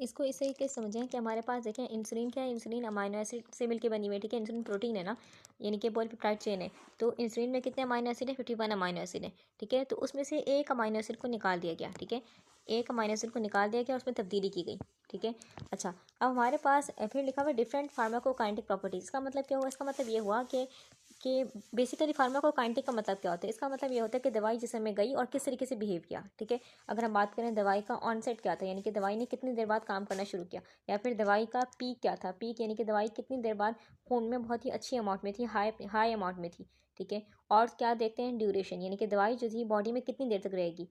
इसको इस तरीके से समझें कि हमारे पास देखें इंसुलिन क्या है, इंसुलिन अमाइनो एसिड से मिलकर बनी हुई है, ठीक है। इंसुलिन प्रोटीन है ना, यानी कि पॉलीपेप्टाइड चेन है। तो इंसुलिन में कितने अमाइनो एसिड है? 51 अमाइनो एसिड है, ठीक है। तो उसमें से एक अमाइनो एसिड को निकाल दिया गया, ठीक है। एक अमाइनो एसिड को निकाल दिया गया, उसमें तब्दीली की गई, ठीक है। अच्छा, अब हमारे पास फिर लिखा हुआ डिफरेंट फार्माकोकाइनेटिक प्रॉपर्टीज। इसका मतलब क्या हुआ? इसका मतलब ये हुआ कि बेसिकली फार्माकोकाइनेटिक का मतलब क्या होता है? इसका मतलब ये होता है कि दवाई जिस समय गई और किस तरीके से बिहेव किया, ठीक है। अगर हम बात करें दवाई का ऑनसेट क्या था, यानी कि दवाई ने कितनी देर बाद काम करना शुरू किया, या फिर दवाई का पीक क्या था, पीक यानी कि दवाई कितनी देर बाद खून में बहुत ही अच्छी अमाउंट में थी, हाई अमाउंट में थी, ठीक है। और क्या देखते हैं? ड्यूरेशन, यानी कि दवाई जो थी बॉडी में कितनी देर तक रहेगी।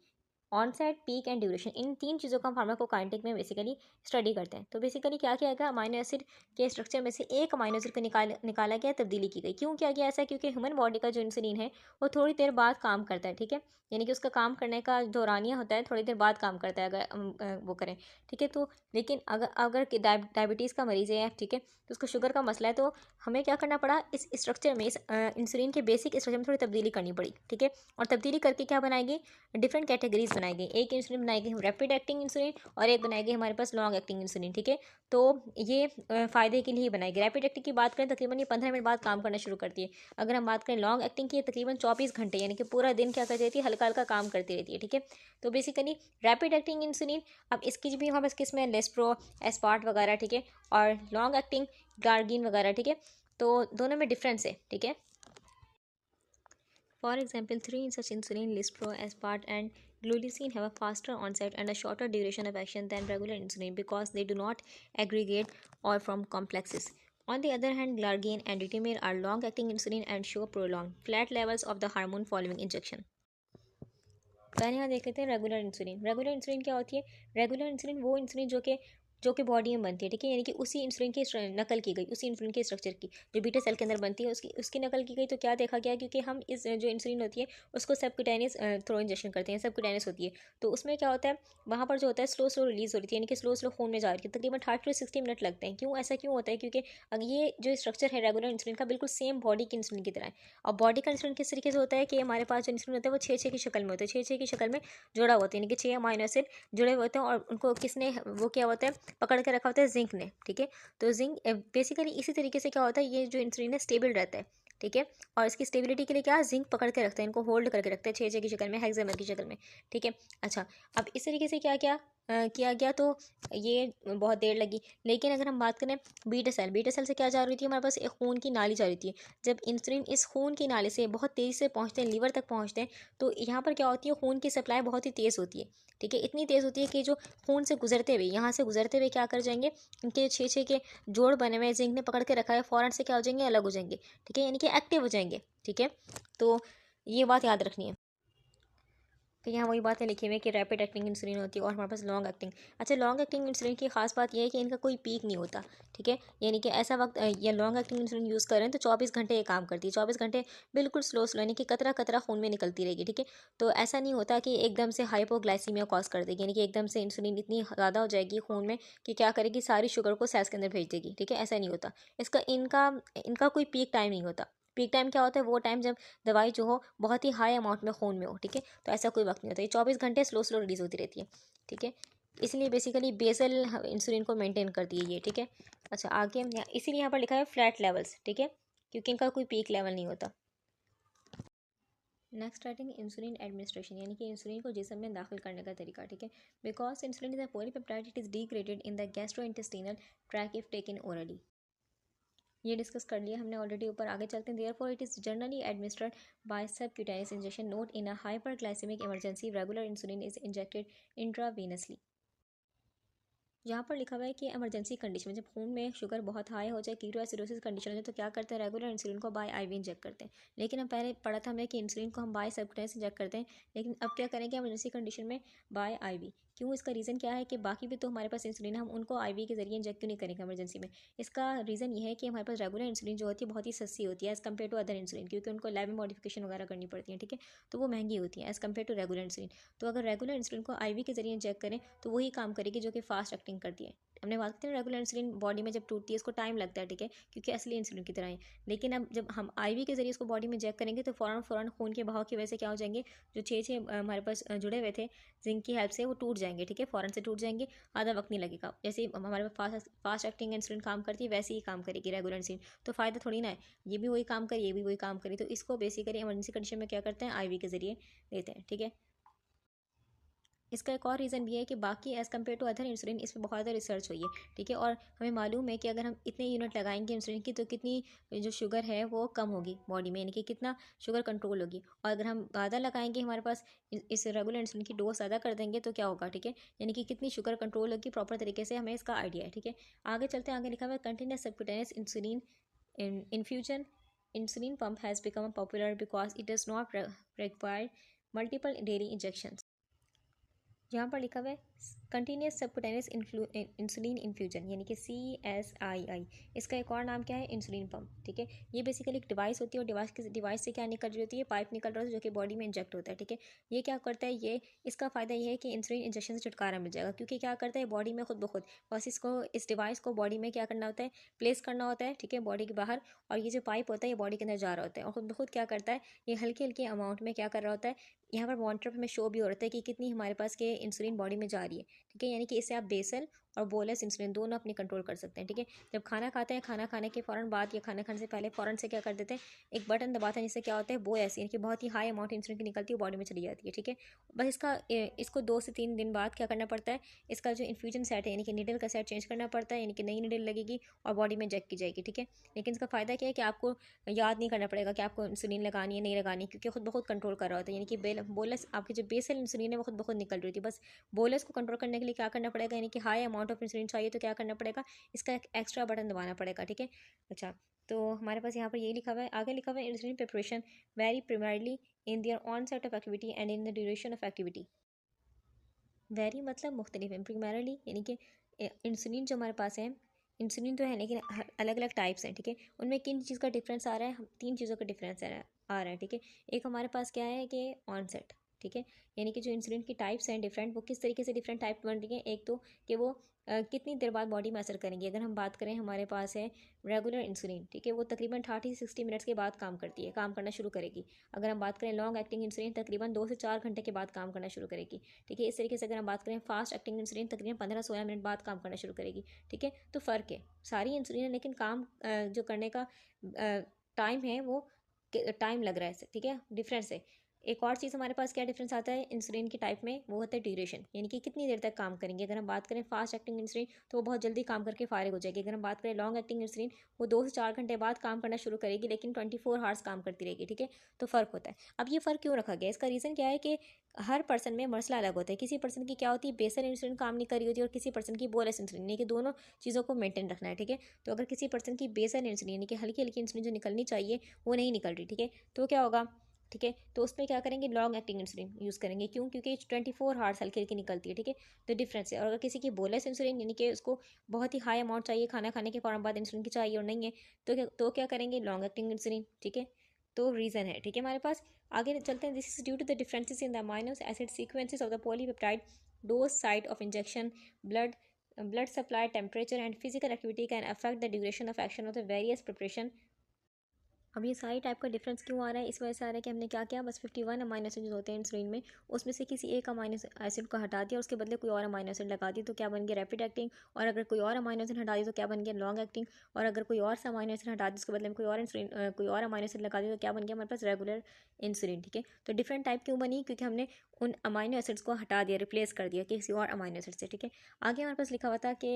ऑनसेट, पीक एंड ड्यूरेशन, इन तीन चीज़ों का हम फार्माकोकाइनेटिक में बेसिकली स्टडी करते हैं। तो बेसिकली क्या किया गया? अमाइनो एसिड के स्ट्रक्चर में से एक अमाइनो एसिड को निकाला गया, तब्दीली की गई। क्यों किया गया ऐसा? क्योंकि ह्यूमन बॉडी का जो इंसुलिन है वो थोड़ी देर बाद काम करता है, ठीक है। यानी कि उसका काम करने का दौरानिया होता है, थोड़ी देर बाद काम करता है अगर हम वो करें, ठीक है। तो लेकिन अगर अगर डायबिटीज़ का मरीज़ है, ठीक है, तो उसको शुगर का मसला है, तो हमें क्या करना पड़ा? इस स्ट्रक्चर में, इस इंसुलिन के बेसिक स्ट्रक्चर में थोड़ी तब्दीली करनी पड़ी, ठीक है। और तब्दीली करके क्या बनाएगी? डिफरेंट कैटेगरीज बनाई गई। एक इंसुलिन बनाई गई रैपिड एक्टिंग इंसुलिन, और एक बनाई गई हमारे पास लॉन्ग एक्टिंग इंसुलिन, ठीक है। तो ये फ़ायदे के लिए ही बनाई गई। रैपिड एक्टिंग की बात करें, तकरीबन ये 15 मिनट बाद काम करना शुरू करती है। अगर हम बात करें लॉन्ग एक्टिंग की, तकरीबन 24 घंटे, यानी कि पूरा दिन क्या करती रहती है? हल्का हल्का काम करती रहती है, ठीक है। तो बेसिकली रैपिड एक्टिंग इंसुलिन, अब इसकी भी हमारे पास किस्में लेस्प्रो, एस्पार्ट वगैरह, ठीक है। और लॉन्ग एक्टिंग गार्गिन वगैरह, ठीक है। तो दोनों में डिफरेंस है, ठीक है। For example, three in such insulin, Lispro, Aspart, and glulisine have a faster onset and a shorter duration of action than regular insulin because they do not aggregate or form complexes. On the other hand, Glargine and Ritomir are long-acting insulin and show prolonged flat levels of the hormone following injection. पहले यहाँ देख लेते हैं regular insulin. Regular insulin क्या होती है? Regular insulin वो insulin जो कि बॉडी में बनती है, ठीक है। यानी कि उसी इंसुलिन की नकल की गई, उसी इंसुलिन के स्ट्रक्चर की जो बीटा सेल के अंदर बनती है, उसकी नकल की गई। तो क्या देखा गया? क्योंकि हम इस जो इंसुलिन होती है उसको सबक्यूटेनियस थ्रो इंजेक्शन करते हैं, सबक्यूटेनियस होती है। तो उसमें क्या होता है? वहाँ पर जो होता है स्लो स्लो रिलीज हो रही थी, यानी कि स्लो स्लो खून में जा रही है। तकरीबन 30 to 60 मिनट लगते हैं। क्यों ऐसा क्यों होता है? क्योंकि अगर ये जो स्ट्रक्चर है रेगुलर इंसुलिन का बिल्कुल सेम बॉडी के इंसुलिन की तरह है। और बॉडी का इंसुलिन किस तरीके से होता है कि हमारे पास जो इंसुलिन होता है वो 6-6 की शक्ल में होता है, 6-6 की शक्ल में जुड़ा होता है, यानी कि 6 अमाइनो एसिड जुड़े हुए होते हैं। और उनको किसने वो किया होता है? पकड़ के रखा होता है जिंक ने, ठीक है। तो जिंक बेसिकली इसी तरीके से क्या होता है? ये जो इंसुलिन है स्टेबल रहता है, ठीक है। और इसकी स्टेबिलिटी के लिए क्या जिंक पकड़ के रखता है, इनको होल्ड करके रखता है 6-6 की शक्ल में, हेक्सामेर की शक्ल में, ठीक है। अच्छा, अब इस तरीके से क्या क्या किया गया, तो ये बहुत देर लगी। लेकिन अगर हम बात करें बीटा सेल से क्या जा रही थी? हमारे पास एक खून की नाली जा रही थी। जब इंसुलिन इस खून की नाली से बहुत तेज़ी से पहुँचते हैं, लीवर तक पहुँचते हैं, तो यहाँ पर क्या होती है? खून की सप्लाई बहुत ही तेज़ होती है, ठीक है। इतनी तेज़ होती है कि जो खून से गुजरते हुए, यहाँ से गुजरते हुए क्या कर जाएंगे? इनके 6-6 के जोड़ बने हुए जिंक ने पकड़ के रखा है, फ़ौरन से क्या हो जाएंगे? अलग हो जाएंगे, ठीक है, यानी कि एक्टिव हो जाएंगे, ठीक है। तो ये बात याद रखनी है। तो यहाँ वही बातें लिखी हुई है कि रैपिड एक्टिंग इंसुलिन होती है और हमारे पास लॉन्ग एक्टिंग। अच्छा, लॉन्ग एक्टिंग इंसुलिन की खास बात यह है कि इनका कोई पीक नहीं होता, ठीक है। यानी कि ऐसा वक्त या लॉन्ग एक्टिंग इंसुलिन यूज़ करें तो 24 घंटे ये काम करती है, 24 घंटे बिल्कुल स्लो स्लो, यानी कि कतरा कतरा खून में निकलती रहेगी, ठीक है। तो ऐसा नहीं होता कि एकदम से हाइपोग्लाइसीमिया कॉज कर देगी, यानी कि एकदम से इंसुलिन इतनी ज़्यादा हो जाएगी खून में कि क्या करेगी? सारी शुगर को सेल्स के अंदर भेज देगी, ठीक है। ऐसा नहीं होता। इनका इनका कोई पीक टाइम नहीं होता। पीक टाइम क्या होता है? वो टाइम जब दवाई जो हो बहुत ही हाई अमाउंट में खून में हो, ठीक है। तो ऐसा कोई वक्त नहीं होता। ये 24 घंटे स्लो स्लो रिलीज होती रहती है, ठीक है। इसलिए बेसिकली बेसल इंसुलिन को मेंटेन करती है ये, ठीक है। अच्छा, आगे इसीलिए यहाँ पर लिखा है फ्लैट लेवल्स, ठीक है, क्योंकि इनका कोई पीक लेवल नहीं होता। नेक्स्ट राइटिंग इंसुलिन एडमिनिस्ट्रेशन, यानी कि इंसुलिन को जिस्म में दाखिल करने का तरीका, ठीक है। Because insulin is a polypeptide, it is degraded in the gastrointestinal track if taken orally. ये डिस्कस कर लिया हमने ऑलरेडी। ऊपर आगे चलते हैं। Therefore it is generally administered by subcutaneous injection. Note in a hyperglycaemic emergency regular insulin is injected intravenously. यहाँ पर लिखा हुआ है कि इमरजेंसी कंडीशन में जब खून में शुगर बहुत हाई हो जाए, कीटोएसिडोसिस कंडीशन हो जाए, तो क्या करते हैं? रेगुलर इंसुलिन को बाय आईवी इंजेक्ट करते हैं। लेकिन हम पहले पढ़ा था हमें कि इंसुलिन को हम बाय सबक्यूटेनियस इंजेक्ट करते हैं, लेकिन अब क्या करेंगे इमरजेंसी कंडीशन में? Bye ivy. क्यों? इसका रीज़न क्या है कि बाकी भी तो हमारे पास इंसुलिन है, हम उनको आईवी के जरिए इंजेक्ट क्यों नहीं करेंगे इमरजेंसी में? इसका रीज़न ये है कि हमारे पास रेगुलर इंसुलिन जो होती है बहुत ही सस्ती होती है as compare to other insulin, क्योंकि उनको लैब में मॉडिफिकेशन वगैरह करनी पड़ती है, ठीक है। तो वो महंगी होती है as compare to regular insulin. तो अगर रेगुलर इंसुलिन को आईवी के जरिए इंजेक्ट करें तो वही काम करेगी जो कि फास्ट एक्टिंग करती है, हमने बात की ना रेगुलर इंसुलिन बॉडी में जब टूटती है इसको टाइम लगता है, ठीक है, क्योंकि असली इंसुलिन की तरह है। लेकिन अब जब हम आईवी के जरिए इसको बॉडी में इंजेक्ट करेंगे तो फ़ौरन फ़ौरन खून के बहाव की वजह से क्या हो जाएंगे, जो छः हमारे पास जुड़े हुए थे जिंक की हेल्प से, वो टूट जाएंगे, ठीक है, फ़ौरन से टूट जाएंगे, ज़्यादा वक्त नहीं लगेगा। जैसे हमारे पास फास्ट एक्टिंग इंसुलिन काम करती है वैसे ही काम करेगी रेगुलर इंसुलिन। तो फ़ायदा थोड़ी ना है, ये भी वही काम करे, ये भी वही काम करे। तो इसको बेसिकली इमरजेंसी कंडीशन में क्या करते हैं, आईवी के जरिए देते हैं, ठीक है। इसका एक और रीज़न भी है कि बाकी as compare to other insulin इस पर बहुत ज़्यादा रिसर्च हुई है, ठीक है, और हमें मालूम है कि अगर हम इतने यूनिट लगाएंगे इंसुलिन की तो कितनी जो शुगर है वो कम होगी बॉडी में, यानी कि कितना शुगर कंट्रोल होगी। और अगर हम ज़्यादा लगाएंगे हमारे पास इस रेगुलर इंसुलिन की डोज ज़्यादा कर देंगे तो क्या होगा, ठीक है, यानी कि कितनी शुगर कंट्रोल होगी प्रॉपर तरीके से, हमें इसका आइडिया है, ठीक है। आगे चलते हैं, आगे लिखा हुआ है continuous subcutaneous insulin infusion. Insulin pump has become popular because it does not require multiple daily injections. यहाँ पर लिखा हुआ है कंटिन्यूस सबकुटेनियस इंसुलिन इन्फ्यूजन, यानी कि CSII। इसका एक और नाम क्या है, इंसुलिन पंप, ठीक है। ये बेसिकली एक डिवाइस होती है, और डिवाइस से क्या निकल रही होती है, पाइप निकल रहा होता है जो कि बॉडी में इंजेक्ट होता है, ठीक है। ये क्या करता है, ये इसका फ़ायदा ये है कि इंसुलिन इंजेक्शन से छुटकारा मिल जाएगा, क्योंकि क्या करता है बॉडी में खुद ब खुद बस इसको, इस डिवाइस को बॉडी में क्या करना होता है, प्लेस करना होता है, ठीक है, बॉडी के बाहर। और ये जो पाइप होता है ये बॉडी के अंदर जा रहा होता है, और खुद ब खुद क्या करता है, ये हल्की हल्की अमाउंट में क्या कर रहा होता है, यहाँ पर मॉनिटर पर हमें शो भी हो रहा है कि कितनी हमारे पास के इंसुलिन बॉडी में जा रही है, ठीक है। यानी कि इससे आप बेसल और बोलस इंसुलिन दोनों अपनी कंट्रोल कर सकते हैं, ठीक है। जब खाना खाते हैं, खाना खाने के फ़ौरन बाद या खाना खाने से पहले फ़ौरन से क्या कर देते हैं, एक बटन दबाते हैं, जिससे क्या होता है, बोलस यानी कि बहुत ही हाई अमाउंट इंसुलिन की निकलती है बॉडी में चली जाती है, ठीक है। बस इसको 2 से 3 दिन बाद क्या करना पड़ता है, इसका जो इन्फ्यूजन सेट है यानी कि नीडल का सेट चेंज करना पड़ता है, यानी कि नई नीडल लगेगी और बॉडी में इंजेक्ट की जाएगी, ठीक है। लेकिन इसका फ़ायदा क्या है कि आपको याद नहीं करना पड़ेगा कि आपको इंसुलिन लगानी है नहीं लगानी, क्योंकि खुद ब खुद कंट्रोल कर रहा होता है, यानी कि बोलस आपकी जो बेसल इंसुलिन है वो खुद ब खुद निकल रही थी। बस बोलस को कंट्रोल करने के लिए क्या करना पड़ेगा, यानी कि हाई अमाउंट ऑफ इंसुलिन चाहिए तो क्या करना पड़ेगा, इसका एक एक्स्ट्रा बटन दबाना पड़ेगा, ठीक है। अच्छा, तो हमारे पास यहाँ पर ये लिखा हुआ है, आगे लिखा हुआ है insulin preparation very primarily in their on set of activity and in the duration of activity. Very मतलब मुख्तलिफ है, प्राइमरली यानी कि इंसुलिन जो हमारे पास है, इंसुलिन तो है लेकिन अलग अलग टाइप्स हैं, ठीक है। उनमें किन चीज़ का डिफरेंस आ रहा है, हम 3 चीज़ों का डिफरेंस आ रहा है, ठीक है। एक हमारे पास क्या है कि ऑनसेट, ठीक है, यानी कि जो इंसुलिन की टाइप्स हैं डिफरेंट, वो किस तरीके से डिफरेंट टाइप बन रही हैं। एक तो कि वो कितनी देर बाद बॉडी में असर करेंगी। अगर हम बात करें, हमारे पास है रेगुलर इंसुलिन, ठीक है, वो तकरीबन 30 से 60 मिनट्स के बाद काम करती है, काम करना शुरू करेगी। अगर हम बात करें लॉन्ग एक्टिंग इंसुलिन, तकरीबन 2 से 4 घंटे के बाद काम करना शुरू करेगी, ठीक है। इस तरीके से अगर हम बात करें फास्ट एक्टिंग इंसुलिन, तकरीबन 15-16 मिनट बाद काम करना शुरू करेगी, ठीक है। तो फ़र्क है, सारी इंसुलिन है लेकिन काम जो करने का टाइम है वो टाइम लग रहा है, ठीक है, डिफरेंस है। एक और चीज़ हमारे पास क्या डिफरेंस आता है इंसुलिन की टाइप में, वो होता है ड्यूरेशन, यानी कि कितनी देर तक काम करेंगे। अगर हम बात करें फास्ट एक्टिंग इंसुलिन तो वो बहुत जल्दी काम करके फारिग हो जाएगी। अगर हम बात करें लॉन्ग एक्टिंग इंसुलिन, वो 2 से 4 घंटे बाद काम करना शुरू करेगी लेकिन 24 आवर्स काम करती रहेगी, ठीक है। तो फ़र्क होता है। अब ये फ़र्क क्यों रखा गया, इसका रीज़न क्या है कि हर पर्सन में मसला अलग होता है। किसी पर्सन की क्या होती है, बेसल इंसुलिन काम नहीं कर रही होती और किसी पर्सन की बोलस इंसुलिन, यानी कि दोनों चीज़ों को मेंटेन रखना है, ठीक है। तो अगर किसी पर्सन की बेसल इंसुलिन यानी कि हल्की हल्की इंसुलिन जो निकलनी चाहिए वो नहीं निकल रही, ठीक है, तो क्या होगा, ठीक है, तो उसमें क्या करेंगे, लॉन्ग एक्टिंग इंसुलिन यूज़ करेंगे। क्यों, क्योंकि 24 आवर्स हल्की हल्की निकलती है, ठीक है। तो डिफरेंस है। और अगर किसी की बोलस इंसुलिन यानी कि उसको बहुत ही हाई अमाउंट चाहिए, खाना खाने के फ़ौरन बाद इंसुलिन की चाहिए और नहीं है, तो क्या करेंगे, लॉन्ग एक्टिंग इंसुलिन, ठीक है। तो रीज़न है, ठीक है, हमारे पास। आगे चलते हैं, this is due to the differences in the amino acid sequences of the polypeptide dose site of injection blood supply temperature and physical activity can affect the duration of action of the various preparation। अब ये सारी type का difference क्यों आ रहा है, इस वजह से आ रहा है कि हमने क्या किया, बस 51 अमाइनो एसिड जो होते हैं इंसुलिन में, उसमें से किसी एक अमाइनो एसिड को हटा दिया, उसके बदले कोई और अमाइनो एसिड लगा दी, तो क्या बन गया, रैपिड एक्टिंग। और अगर कोई और अमाइनो एसिड हटा दी तो क्या बन गया, लॉन्ग एक्टिंग। और अगर कोई और सा अमाइनो एसिड हटा दी उसके बदले में कोई और इंसुलिन कोई और अमाइनो एसिड लगा दी तो क्या बन गया हमारे पास, रेगुलर इंसुलिन, ठीक है। तो डिफरेंट टाइप क्यों बनी, क्योंकि हमने उन अमाइनो एसिड्स को हटा दिया, रिप्लेस कर दिया किसी और अमाइनो एसिड से, ठीक है। आगे हमारे पास लिखा हुआ था कि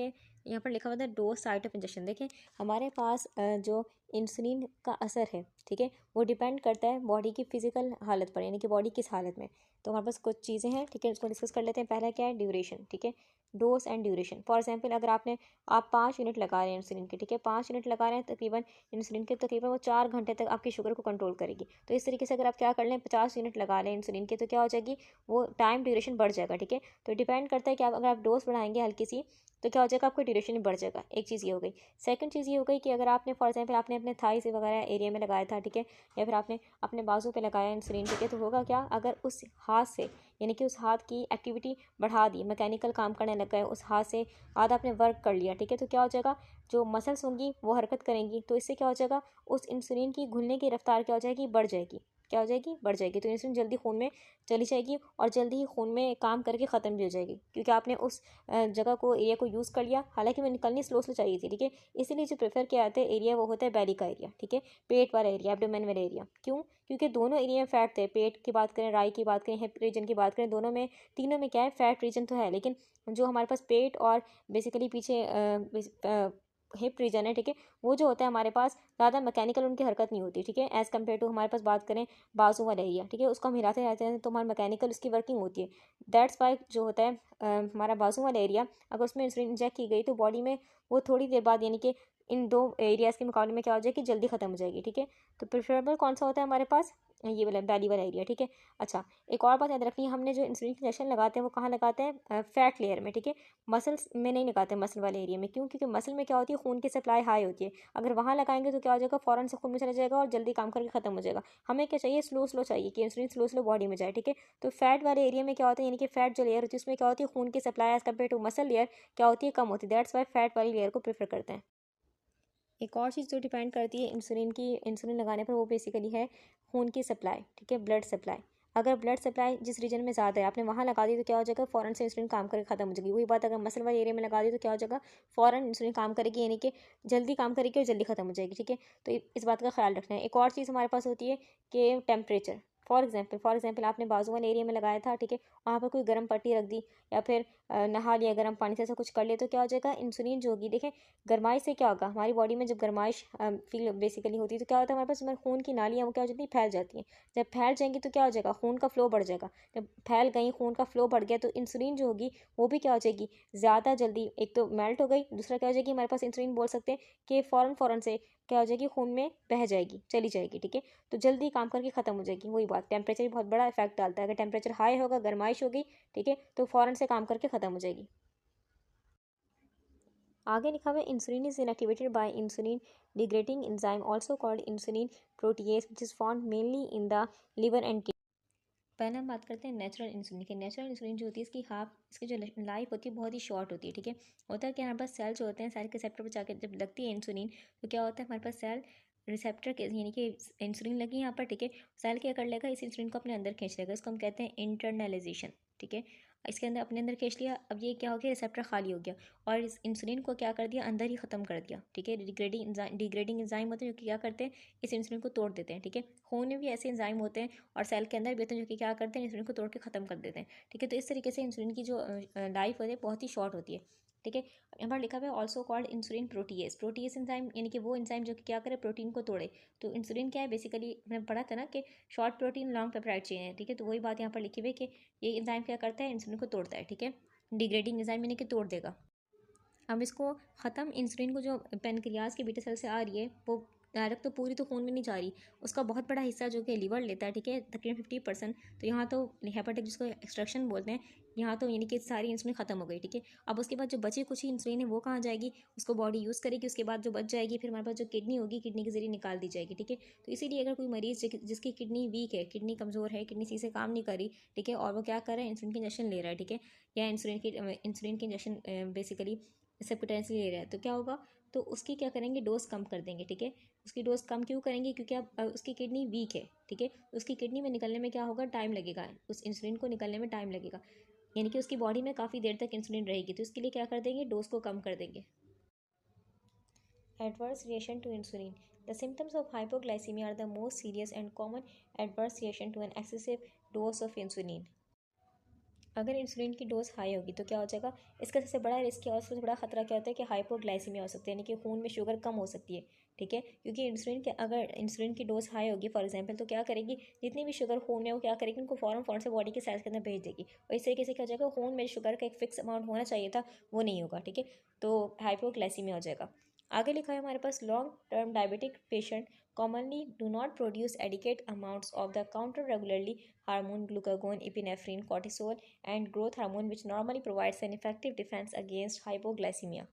यहाँ पर लिखा हुआ था डोज साइट ऑफ इंजेक्शन। देखें हमारे पास जो इंसुलिन का असर है, ठीक है, वो डिपेंड करता है बॉडी की फिजिकल हालत पर, यानी कि बॉडी किस हालत में। तो हमारे पास कुछ चीज़ें हैं, ठीक है, उसको डिस्कस कर लेते हैं। पहला क्या है, ड्यूरेशन, ठीक है, dose and duration. For example अगर आप 5 यूनिट लगा रहे हैं इंसुलिन के, ठीक है, 5 यूनिट लगा रहे हैं तकरीबन इंसुलिन के, तकरीबन वो 4 घंटे तक आपकी शुगर को कंट्रोल करेगी। तो इस तरीके से अगर आप क्या कर लें, 50 यूनिट लगा लें इंसुलिन के, तो क्या हो जाएगी, वो टाइम ड्यूरेशन बढ़ जाएगा, ठीक है। तो डिपेंड करता है कि आप अगर आप डोज बढ़ाएंगे हल्की सी तो क्या हो जाएगा, आपका ड्यूरेशन भी बढ़ जाएगा। एक चीज़ ये हो गई। सेकंड चीज़ ये हो गई कि अगर आपने फॉर एग्जाम्पल आपने अपने थाई से वगैरह एरिया में लगाया था, ठीक है, या फिर आपने अपने बाजू पे लगाया इंसुलिन, ठीक है, तो होगा क्या, अगर उस हाथ से यानी कि उस हाथ की एक्टिविटी बढ़ा दी, मैकेनिकल काम करने लग गए, उस हाथ से हाथ आपने वर्क कर लिया, ठीक है, तो क्या हो जाएगा, जो मसल्स होंगी वो हरकत करेंगी, तो इससे क्या हो जाएगा, उस इंसुलिन की घुलने की रफ्तार क्या हो जाएगी, बढ़ जाएगी। क्या हो जाएगी, बढ़ जाएगी। तो इंसुलिन जल्दी खून में चली जाएगी और जल्दी ही खून में काम करके ख़त्म भी हो जाएगी, क्योंकि आपने उस जगह को, एरिया को यूज़ कर लिया। हालांकि वो निकलनी स्लो स्लो चाहिए थी, ठीक है। इसीलिए जो प्रेफर किया जाता है एरिया वो होता है बेली का एरिया, ठीक है, पेट वाला एरिया, एब्डोमेन वाला एरिया। क्यों? क्योंकि दोनों एरिया में फैट थे। पेट की बात करें, राई की बात करें, हिप रीजन की बात करें, दोनों में, तीनों में क्या है, फैट रीजन तो है, लेकिन जो हमारे पास पेट और बेसिकली पीछे हिप रीजन है, ठीक है, वो जो होता है हमारे पास ज़्यादा मैकेनिकल उनकी हरकत नहीं होती, ठीक है, एज़ कम्पेयर टू हमारे पास बात करें बाजू वाला एरिया, ठीक है, उसको हम हिलाते रहते हैं तो हमारा मैकेनिकल उसकी वर्किंग होती है। दैट्स वाई जो होता है हमारा बाजू वाला एरिया, अगर उसमें इंसुलिन इंजेक्ट की गई तो बॉडी में वो थोड़ी देर बाद, यानी कि इन दो एरियाज़ के मुकाबले में क्या हो जाएगी, जल्दी ख़त्म हो जाएगी, ठीक है। तो प्रेफरेबल कौन सा होता है हमारे पास, ये वाला बैली वाला एरिया, ठीक है। अच्छा, एक और बात याद रखनी है, हमने जो इंसुलिन की इंजेक्शन लगाते हैं वो कहाँ लगाते हैं, फैट लेयर में, ठीक है, मसल्स में नहीं लगाते हैं, मसल वाले एरिया में। क्यों? क्योंकि मसल में क्या होती है, खून की सप्लाई हाई होती है। अगर वहाँ लगाएंगे तो क्या हो जाएगा, फ़ौरन से खून में चला जाएगा और जल्दी काम करके ख़त्म हो जाएगा। हमें क्या चाहिए, स्लो स्लो चाहिए कि इंसुलिन स्लो स्लो बॉडी में जाए, ठीक है। तो फैट वाले एरिया में क्या होता है, यानी कि फैट जो लेयर होती है उसमें क्या होती है, खून की supply as compare to muscle layer क्या होती है, कम होती है। दैट्स वाई फैट वाली लेयर को प्रेफर करते हैं। एक और चीज़ जो डिपेंड करती है इंसुलिन लगाने पर, वो बेसिकली है खून की सप्लाई, ठीक है, ब्लड सप्लाई। अगर ब्लड सप्लाई जिस रीजन में ज़्यादा है आपने वहाँ लगा दी तो क्या हो जाएगा, फ़ौरन से इंसुलिन काम करके ख़त्म हो जाएगी। वही बात अगर मसल वाले एरिया में लगा दी तो क्या हो जाएगा, फ़ौरन इंसुलिन काम करेगी, यानी कि जल्दी काम करेगी और जल्दी ख़त्म हो जाएगी, ठीक है। तो इस बात का ख्याल रखना है। एक और चीज़ हमारे पास होती है कि टेम्परेचर। फॉर एग्जाम्पल आपने बाजू वाले एरिया में लगाया था, ठीक है, वहाँ पर कोई गर्म पट्टी रख दी या फिर नहा लिया गर्म पानी से, ऐसा कुछ कर लिया, तो क्या हो जाएगा, इंसुलिन जो होगी, देखें, गरमाइश से क्या होगा, हमारी बॉडी में जब गरमाइश फील बेसिकली होती है तो क्या होता है, हमारे पास हमारे खून की नालियाँ वो क्या हो जाती है, फैल जाती हैं। जब फैल जाएंगी तो क्या हो जाएगा, खून का फ्लो बढ़ जाएगा। जब फैल गई, खून का फ्लो बढ़ गया, तो इंसुलिन जो होगी वो भी क्या हो जाएगी, ज़्यादा जल्दी, एक तो मेल्ट हो गई, दूसरा क्या हो जाएगी, हमारे पास इंसुलिन बोल सकते हैं कि फ़ौरन फ़ौरन से क्या हो जाएगी, खून में बह जाएगी, चली जाएगी, ठीक है। तो जल्दी काम करके ख़त्म हो जाएगी। वही बात, टेम्परेचर भी बहुत बड़ा इफेक्ट डालता है। अगर टेम्परेचर हाई होगा, गर्माइश होगी, ठीक है, तो फ़ौरन से काम करके ख़त्म हो जाएगी। आगे लिखा हुआ है, insulin is inactivated by insulin degrading enzyme also called insulin protease which is found mainly in the liver and kidney. पहले हम बात करते हैं नेचुरल इंसुलिन की। नेचुरल इंसुलिन जो होती है इसकी इसकी जो लाइफ होती है बहुत ही शॉर्ट होती है, ठीक है। होता है कि हमारे पास सेल जो होते हैं, सेल के रिसेप्टर पर जाकर जब लगती है इंसुलिन, तो क्या होता है, हमारे पास सेल रिसेप्टर के यानी कि इंसुलिन लगी यहाँ पर, ठीक है, सेल क्या कर लेगा, इस इंसुलिन को अपने अंदर खींच लेगा। इसको हम कहते हैं इंटरनलाइजेशन, ठीक है। इसके अंदर अपने अंदर खींच लिया, अब ये क्या हो गया, रिसेप्टर खाली हो गया और इस इंसुलिन को क्या कर दिया, अंदर ही ख़त्म कर दिया, ठीक है। डिग्रेडिंग एंजाइम होते हैं जो कि क्या करते हैं, इस इंसुलिन को तोड़ देते हैं, ठीक है। खून में भी ऐसे एंजाइम होते हैं और सेल के अंदर भी होते हैं जो कि क्या करते हैं, इंसुलिन को तोड़ के ख़त्म कर देते हैं, ठीक है। तो इस तरीके से इंसुलिन की जो लाइफ होती है बहुत ही शॉर्ट होती है, ठीक है। यहाँ पर लिखा हुआ है also called insulin protease. Protease enzyme यानी कि वो एंजाइम जो कि क्या करे, प्रोटीन को तोड़े। तो इंसुलिन क्या है, बेसिकली मैंने पढ़ा था ना कि short protein long peptide chain है, ठीक है। तो वही बात यहाँ पर लिखी हुई है कि ये एंजाइम क्या करता है, इंसुलिन को तोड़ता है, ठीक है। डिग्रेडिंग एंजाइम यानी कि तोड़ देगा। अब इसको ख़त्म इंसुलिन को जो पेनक्रियाज के बीटा सेल से आ रही है वो डायरेक्ट तो पूरी तो खून में नहीं जा रही, उसका बहुत बड़ा हिस्सा जो कि लिवर लेता है, ठीक है, तकरीबन 50%। तो यहाँ तो हेपाटिक जिसको एक्सट्रैक्शन बोलते हैं, यहाँ तो यानी कि सारी इंसुलिन ख़त्म हो गई, ठीक है। अब उसके बाद जो बची कुछ ही इंसुलिन है वो कहाँ जाएगी, उसको बॉडी यूज़ करेगी, उसके बाद जो बच जाएगी फिर हमारे पास जो किडनी होगी, किडनी के जरिए निकाल दी जाएगी, ठीक है। तो इसीलिए अगर कोई मरीज़ जिसकी किडनी वीक है, किडनी कमज़ोर है, किडनी सही से काम नहीं करी, ठीक है, और वो क्या कर रहा है, इंसुलिन की इंजेक्शन ले रहा है, ठीक है, या इंसुलिन की इंजेक्शन बेसिकली सब्कुटेंसली ले रहा है, तो क्या होगा, तो उसकी क्या करेंगे, डोज कम कर देंगे, ठीक है। उसकी डोज कम क्यों करेंगे, क्योंकि अब उसकी किडनी वीक है, ठीक है। उसकी किडनी में निकलने में क्या होगा, टाइम लगेगा, उस इंसुलिन को निकलने में टाइम लगेगा, यानी कि उसकी बॉडी में काफ़ी देर तक इंसुलिन रहेगी, तो इसके लिए क्या कर देंगे, डोज को कम कर देंगे। Adverse reaction to insulin. The symptoms of hypoglycemia are the most serious and common adverse reaction to an excessive dose of insulin. अगर इंसुलिन की डोज हाई होगी तो क्या हो जाएगा, इसका सबसे बड़ा रिस्क और सबसे बड़ा खतरा क्या होता है कि हाइपोग्लाइसीमिया हो सकती है, यानी कि खून में शुगर कम हो सकती है, ठीक है। क्योंकि अगर इंसुलिन की डोज हाई होगी फॉर एग्जांपल, तो क्या करेगी, जितनी भी शुगर खून में वो क्या करेगी, उनको फ़ौरन फ़ौरन से बॉडी के सेल्स के अंदर भेज देगी, और इस तरीके से क्या हो जाएगा, खून में शुगर का एक फिक्स अमाउंट होना चाहिए था वो नहीं होगा, ठीक है। तो हाइपोग्लाइसीमिया हो जाएगा। आगे लिखा है हमारे पास long term diabetic patient commonly do not produce adequate amounts of the counter regularly hormone glucagon, epinephrine, cortisol, and growth hormone, which normally provides an effective defense against hypoglycemia.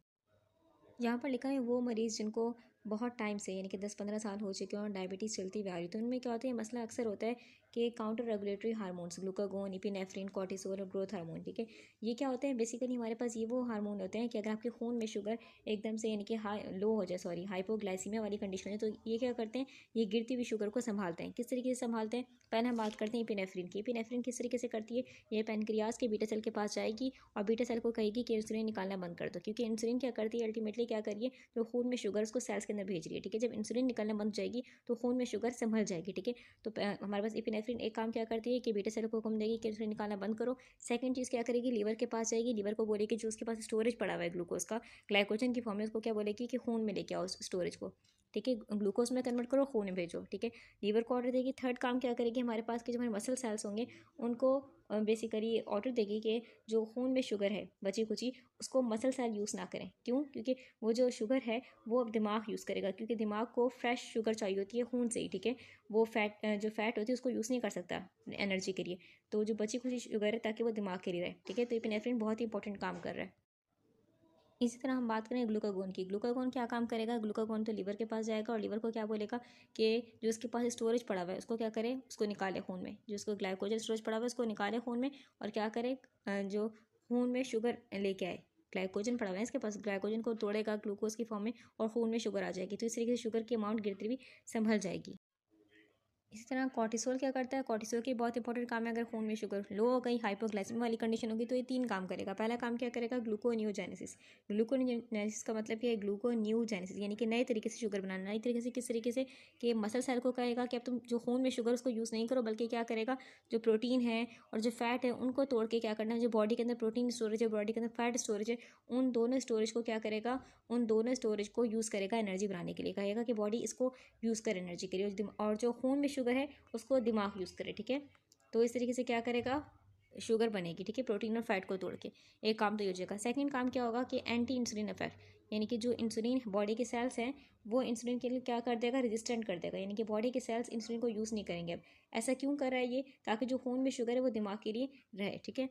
यहाँ पर लिखा है वो मरीज़ जिनको बहुत टाइम से यानी कि 10-15 साल हो चुके हैं और डायबिटीज़ चलती हुई आ रही है, तो उनमें क्या होता है, मसला अक्सर होता है कि counter regulatory hormones glucagon, epinephrine, cortisol और ग्रोथ हार्मोन, ठीक है। ये क्या होते हैं, बेसिकली हमारे पास ये वो हार्मोन होते हैं कि अगर आपके खून में शुगर एकदम से यानी कि लो हो जाए, सॉरी हाइपोग्लाइसीमिया वाली कंडीशन है, तो ये क्या करते हैं, ये गिरती हुई शुगर को संभालते हैं। किस तरीके से संभालते हैं, पहले हम बात करते हैं इपिनेफ्रिन की। इपिनेफ्रिन किस तरीके से करती है, ये पैनक्रियाज के बीटा सेल के पास जाएगी और बीटा सेल को कहेगी कि इंसुलिन निकालना बंद कर दो, क्योंकि इंसुलिन क्या करती है, अल्टीमेटली क्या करिए, तो खून में शुगर उसको सेल्स के अंदर भेज रही है, ठीक है। जब इंसुलिन निकलना बंद जाएगी तो खून में शुगर संभल जाएगी, ठीक है। तो हमारे पास इपिनेफ्रिन एक काम क्या करती है कि बीटा सेल को हुक्म देगी कि इंसुलिन निकालना बंद करो। सेकंड चीज़ क्या करेगी, लीवर के पास जाएगी, लीवर को बोलेगी जो उसके पास स्टोरेज पड़ा हुआ है ग्लूकोज का, ग्लाइकोजन की फॉर्म में, उसको क्या बोलेगी कि खून में लेके आओ उस स्टोरेज को, ठीक है, ग्लूकोज में कन्वर्ट करो, खून में भेजो, ठीक है। लीवर को ऑर्डर देगी। थर्ड काम क्या करेगी, हमारे पास के जो हमारे मसल सेल्स होंगे उनको बेसिकली ऑर्डर देगी कि जो खून में शुगर है बची कुची, उसको मसल सेल यूज़ ना करें। क्यों, क्योंकि वो जो शुगर है वो अब दिमाग यूज़ करेगा, क्योंकि दिमाग को फ्रेश शुगर चाहिए होती है खून से ही, ठीक है। वो जो फैट होती है उसको यूज़ नहीं कर सकता एनर्जी के लिए, तो जो बची खुची शुगर है ताकि वो दिमाग के लिए रहे, ठीक है। तो एपिनेफ्रिन बहुत ही इंपॉर्टेंट काम कर रहा है। इसी तरह हम बात करें ग्लूकागोन की। ग्लूकागोन क्या काम करेगा, ग्लूकागोन तो लीवर के पास जाएगा और लीवर को क्या बोलेगा कि जो उसके पास स्टोरेज पड़ा हुआ है उसको क्या करे, उसको निकाले खून में, जो उसको ग्लाइकोजन स्टोरेज पड़ा हुआ है उसको निकाले खून में, और क्या करे, जो खून में शुगर लेके आए, ग्लाइकोजन पड़ा हुआ है इसके पास, ग्लाइकोजन को तोड़ेगा ग्लूकोज की फॉर्म में और खून में शुगर आ जाएगी, तो इस तरीके से शुगर की अमाउंट गिरती हुई संभल जाएगी। इसी तरह कॉर्टिसोल क्या करता है, कॉर्टिसोल की बहुत इंपॉर्टेंट काम है, अगर खून में शुगर लो हो गई, हाइपोग्लाइसेमिया वाली कंडीशन होगी, तो ये 3 काम करेगा। पहला काम क्या करेगा, ग्लूकोनियोजेनेसिस। ग्लूकोनियोजेनेसिस का मतलब क्या है, ग्लूकोन्यूजेनेसिस यानी कि नए तरीके से शुगर बनाना। नई तरीके से किस तरीके से, कि मसल सेल को कहेगा कि अब तुम जो खून में शुगर उसको यूज़ नहीं करो, बल्कि क्या करेगा, जो प्रोटीन है और जो फैट है उनको तोड़ के क्या करना है, जो बॉडी के अंदर प्रोटीन स्टोरेज है, बॉडी के अंदर फैट स्टोरेज है, उन दोनों स्टोरेज को क्या करेगा, उन दोनों स्टोरेज को यूज़ करेगा एनर्जी बनाने के लिए। कहेगा कि बॉडी इसको यूज़ करे एनर्जी के लिए, और जो खून में शुगर है उसको दिमाग यूज़ करे, ठीक है। तो इस तरीके से क्या करेगा, शुगर बनेगी, ठीक है, प्रोटीन और फैट को तोड़ के। एक काम तो ये हो जाएगा। सेकंड काम क्या होगा कि एंटी इंसुलिन इफेक्ट, यानी कि जो इंसुलिन बॉडी के सेल्स हैं वो इंसुलिन के लिए क्या कर देगा, रेजिस्टेंट कर देगा, यानी कि बॉडी के सेल्स इंसुलिन को यूज़ नहीं करेंगे अब। ऐसा क्यों कर रहा है ये, ताकि जो खून में शुगर है वो दिमाग के लिए रहे, ठीक है।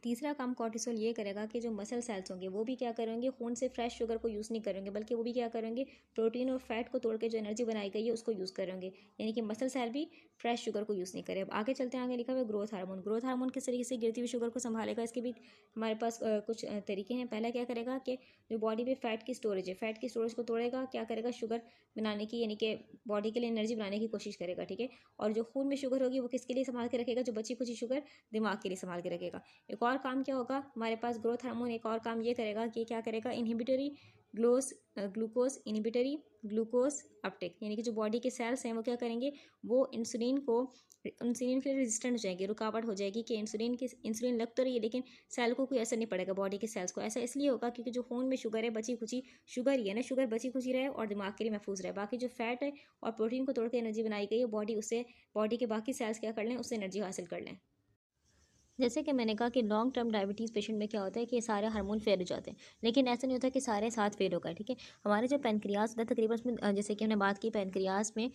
तीसरा काम कॉर्टिसोल ये करेगा कि जो मसल सेल्स होंगे वो भी क्या करेंगे, खून से फ्रेश शुगर को यूज़ नहीं करेंगे, बल्कि वो भी क्या करेंगे, प्रोटीन और फैट को तोड़ के जो एनर्जी बनाई गई है उसको यूज़ करेंगे, यानी कि मसल सेल भी फ्रेश शुगर को यूज़ नहीं करे। अब आगे चलते हैं, आगे लिखा हुआ है ग्रोथ हार्मोन। ग्रोथ हार्मोन किस तरीके से गिरती हुई शुगर को संभालेगा, इसके भी हमारे पास कुछ तरीके हैं। पहला क्या करेगा कि जो बॉडी में फैट की स्टोरेज है, फैट की स्टोरेज को तोड़ेगा, क्या करेगा, शुगर बनाने की, यानी कि बॉडी के लिए एनर्जी बनाने की कोशिश करेगा, ठीक है। और जो खून में शुगर होगी वो किसके लिए संभाल के रखेगा, जो बची खुची शुगर दिमाग के लिए संभाल के रखेगा। एक और काम क्या होगा हमारे पास, ग्रोथ हार्मोन एक और काम ये करेगा कि क्या करेगा, inhibitory glucose inhibitory glucose Uptake, यानी कि जो बॉडी के सेल्स हैं वो क्या करेंगे, वो इंसुलिन के लिए रेजिस्टेंट हो जाएगी, रुकावट हो जाएगी कि इंसुलिन लग तो रही है लेकिन सेल को कोई असर नहीं पड़ेगा बॉडी के सेल्स को। ऐसा इसलिए होगा क्योंकि जो खून में शुगर है बची खुची शुगर ही है ना, शुगर बची खुची रहे और दिमाग के लिए महफूज रहे, बाकी जो फैट है और प्रोटीन को तोड़ के एनर्जी बनाई गई है बॉडी के बाकी सेल्स क्या कर लें, उससे एनर्जी हासिल कर लें। जैसे कि मैंने कहा कि लॉन्ग टर्म डायबिटीज़ पेशेंट में क्या होता है कि सारे हार्मोन फेल हो जाते हैं, लेकिन ऐसा नहीं होता कि सारे साथ फेल होगा, ठीक है। हमारे जो पैनक्रियाज होता है तकरीबन उसमें जैसे कि हमने बात की पैनक्रियाज में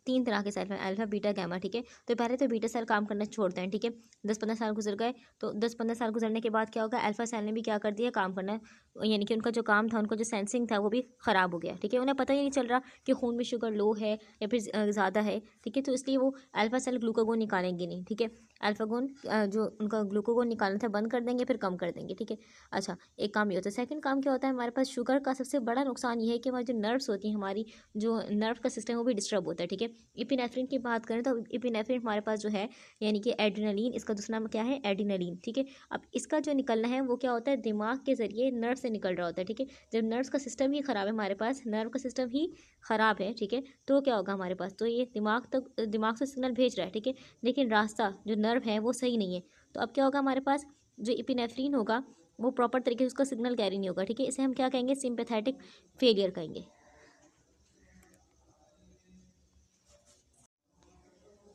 तीन तरह के सेल हैं, अल्फा बीटा गामा, ठीक है। तो पहले तो बीटा सेल काम करना छोड़ते हैं, ठीक है। 10-15 साल गुजर गए, तो 10-15 साल गुजरने के बाद क्या होगा, अल्फा सेल ने भी क्या कर दिया, काम करना, यानी कि उनका जो काम था, उनका जो सेंसिंग था वो भी ख़राब हो गया, ठीक है। उन्हें पता ही नहीं चल रहा कि खून में शुगर लो है या फिर ज़्यादा है, ठीक है। तो इसलिए वो अल्फा सेल ग्लूकागोन निकालेंगे नहीं, ठीक है। अल्फागोन जो उनका ग्लूकागोन निकालना था बंद कर देंगे, फिर कम कर देंगे, ठीक है। अच्छा, एक काम ये होता है। सेकंड काम क्या होता है, हमारे पास शुगर का सबसे बड़ा नुकसान ये है कि हमारी जो नर्व्स होती हैं, हमारी जो नर्व का सिस्टम है वो भी डिस्टर्ब होता है, ठीक है। इपिनेफ्रिन की बात करें तो इपिनेफ्रिन हमारे पास जो है, यानी कि एड्रेनलिन, इसका दूसरा नाम क्या है, एड्रेनलिन, ठीक है। अब इसका जो निकलना है वो क्या होता है, दिमाग के जरिए नर्व से निकल रहा होता है, ठीक है। जब नर्व्स का सिस्टम ही ख़राब है, हमारे पास नर्व का सिस्टम ही ख़राब है, ठीक है, तो क्या होगा हमारे पास, तो ये दिमाग से सिग्नल भेज रहा है, ठीक है, लेकिन रास्ता जो नर्व है वो सही नहीं है। तो अब क्या होगा हमारे पास, जो इपिनेफ्रिन होगा वो प्रॉपर तरीके से उसका सिग्नल कैरी नहीं होगा, ठीक है। इसे हम क्या कहेंगे, सिंपैथेटिक फेलियर कहेंगे।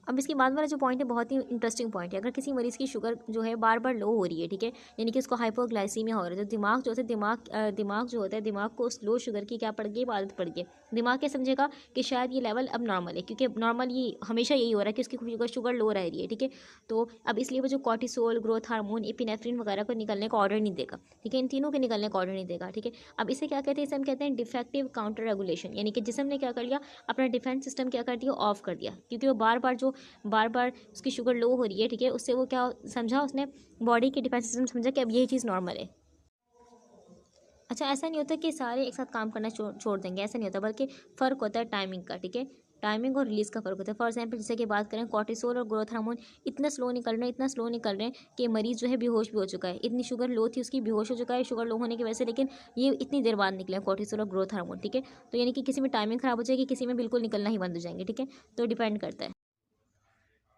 अब इसके बाद वाला जो पॉइंट है बहुत ही इंटरेस्टिंग पॉइंट है। अगर किसी मरीज़ की शुगर जो है बार बार लो हो रही है, ठीक है, यानी कि उसको हाइपोग्लाइसीमिया हो रहा है, तो दिमाग जो होता है दिमाग जो होता है, दिमाग को उस लो शुगर की क्या पड़ गई, आदत पड़ गई। दिमाग क्या समझेगा कि शायद ये लेवल अब नॉर्मल है, क्योंकि नॉर्मल ये हमेशा यही हो रहा है कि उसकी शुगर लो रह रही है, ठीक है। तो अब इसलिए वो जो कॉर्टिसोल, ग्रोथ हार्मोन, एपिनेफ्रिन वगैरह को निकलने का ऑर्डर नहीं देगा, ठीक है, इन तीनों के निकलने का ऑर्डर नहीं देगा, ठीक है। अब इसे क्या कहते हैं, इसे हम कहते हैं डिफेक्टिव काउंटर रेगुलेशन, यानी कि जिसम ने क्या कर लिया, अपना डिफेंस सिस्टम क्या कर दिया, ऑफ कर दिया, क्योंकि वो बार बार उसकी शुगर लो हो रही है, ठीक है, उससे वो क्या समझा, उसने बॉडी की डिफेंस सिस्टम समझा कि अब यही चीज़ नॉर्मल है। अच्छा, ऐसा नहीं होता कि सारे एक साथ काम करना छोड़ देंगे, ऐसा नहीं होता, बल्कि फ़र्क होता है टाइमिंग का, ठीक है। टाइमिंग और रिलीज़ का फ़र्क होता है। फॉर एग्जांपल जैसे कि बात करें, कॉर्टिसोल और ग्रोथ हार्मोन इतना स्लो निकल रहे हैं कि मरीज़ जो है बेहोश भी हो चुका है। इतनी शुगर लो थी उसकी, बेहोश हो चुका है शुगर लो होने की वजह से, लेकिन ये इतनी देर बाद निकले कॉर्टिसोल और ग्रोथ हार्मोन, ठीक है। तो यानी कि किसी में टाइमिंग ख़राब हो जाएगी, किसी में बिल्कुल निकलना ही बंद हो जाएंगे, ठीक है। तो डिपेंड करता है।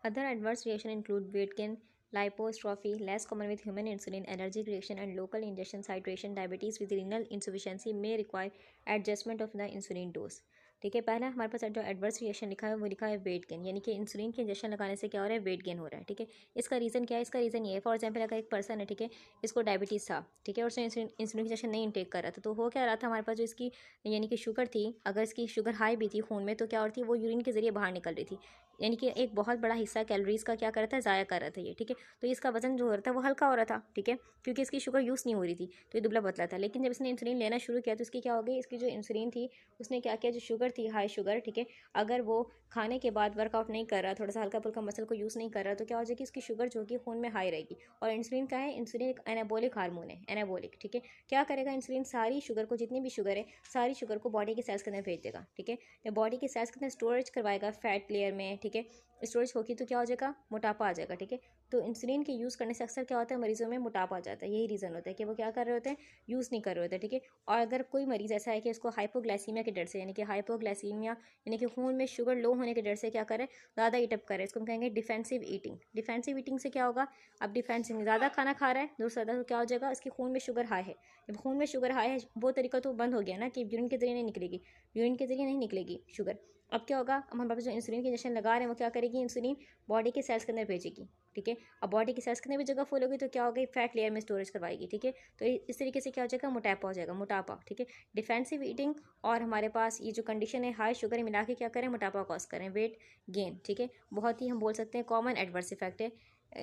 Other adverse reactions include weight gain, lipostrophy, less common with human insulin, allergic reaction, and local injection site reaction. Diabetes with renal insufficiency may require adjustment of the insulin dose. ठीक है, पहला हमारे पास जो adverse reaction लिखा है वो लिखा है वेट गेन, यानी कि इंसुलिन के इंजेक्शन लगाने से क्या हो रहा है, वेट गेन हो रहा है, ठीक है। इसका रीज़न क्या है, इसका रीज़न ये है, फॉर एग्जांपल अगर एक पर्सन है, ठीक है, इसको डायबिटीज़ था, ठीक है, और उसने इंसुलिन इंजेक्शन नहीं इंटेक कर रहा था, तो हो क्या रहा था, हमारे पास जो इसकी यानी कि शुगर थी, अगर इसकी शुगर हाई भी थी खून में, तो क्या हो रही थी, वो यूरिन के जरिए बाहर निकल रही थी, यानी कि एक बहुत बड़ा हिस्सा कैलोरीज का क्या कर रहा था, ज़ाया कर रहा था ये, ठीक है। तो इसका वजन जो हो रहा था वो हल्का हो रहा था, ठीक है, क्योंकि इसकी शुगर यूज़ नहीं हो रही थी, तो ये दुबला पतला था। लेकिन जब इसने इंसुलिन लेना शुरू किया तो इसकी क्या हो गई, इसकी जो इंसुलिन थी उसने क्या किया, जो शुगर थी हाई शुगर, ठीक है, अगर वो खाने के बाद वर्कआउट नहीं कर रहा, थोड़ा सा हल्का फुल्का मसल को यूज़ नहीं कर रहा, तो क्या हो जाएगी, उसकी शुगर जो कि खून में हाई रहेगी। और इंसुलिन क्या है, इंसुलिन एक एनाबोलिक हार्मोन है, एनाबोलिक, ठीक है। क्या करेगा इंसुलिन, सारी शुगर को, जितनी भी शुगर है, सारी शुगर को बॉडी के सेल्स के अंदर भेज देगा, ठीक है। तो बॉडी के सेल्स के अंदर स्टोरेज करवाएगा फैट लेयर में, ठीक है। स्टोरेज होगी तो क्या हो जाएगा, मोटापा आ जाएगा, ठीक है। तो इंसुलिन के यूज़ करने से अक्सर क्या होता है, मरीजों में मोटापा आ जाता है, यही रीज़न होता है कि वो क्या कर रहे होते हैं, यूज़ नहीं कर रहे होते, ठीक है। और अगर कोई मरीज़ ऐसा है कि उसको हाइपोग्लाइसीमिया के डर से, यानी कि हाइपोग्लाइसीमिया यानी कि खून में शुगर लो होने के डर से क्या करे, ज़्यादा ईटअप करे, इसको हम कहेंगे डिफेंसिव ईटिंग। डिफेंसिव ईटिंग से क्या होगा, अब डिफेंसिव ज़्यादा खाना खा रहा है, दूसरा तो क्या हो जाएगा, उसके खून में शुगर हाई है। जब खून में शुगर हाई है, वो तरीका तो बंद हो गया ना कि यूरिन के जरिए नहीं निकलेगी, यूरिन के जरिए नहीं निकलेगी शुगर। अब क्या होगा, अब हमारे पास जो इंसुलिन के इंजेक्शन लगा रहे हैं वो क्या करेगी, इंसुलिन बॉडी के सेल्स के अंदर भेजेगी, ठीक है। अब बॉडी के सेल्स के अंदर भी जगह फुल होगी तो क्या होगी, फैट लेयर में स्टोरेज करवाएगी, ठीक है। तो इस तरीके से क्या हो जाएगा, मोटापा हो जाएगा, मोटापा, ठीक है। डिफेंसिव ईटिंग और हमारे पास ये जो कंडीशन है हाई शुगर मिला के क्या करें, मोटापा कॉज करें, वेट गेन, ठीक है। बहुत ही हम बोल सकते हैं कॉमन एडवर्स इफेक्ट है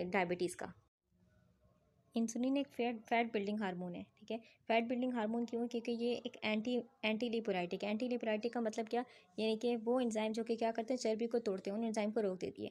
डायबिटीज़ का। इंसुलिन एक फैट बिल्डिंग हार्मोन है, ठीक है। फैट बिल्डिंग हार्मोन क्यों, क्योंकि ये एक एंटी लिपोराइटिक है। एंटी लिपोराइटिक का मतलब क्या, यानी कि वो एंजाइम जो कि क्या करते हैं, चर्बी को तोड़ते हैं, उन एंजाइम को रोक देती है।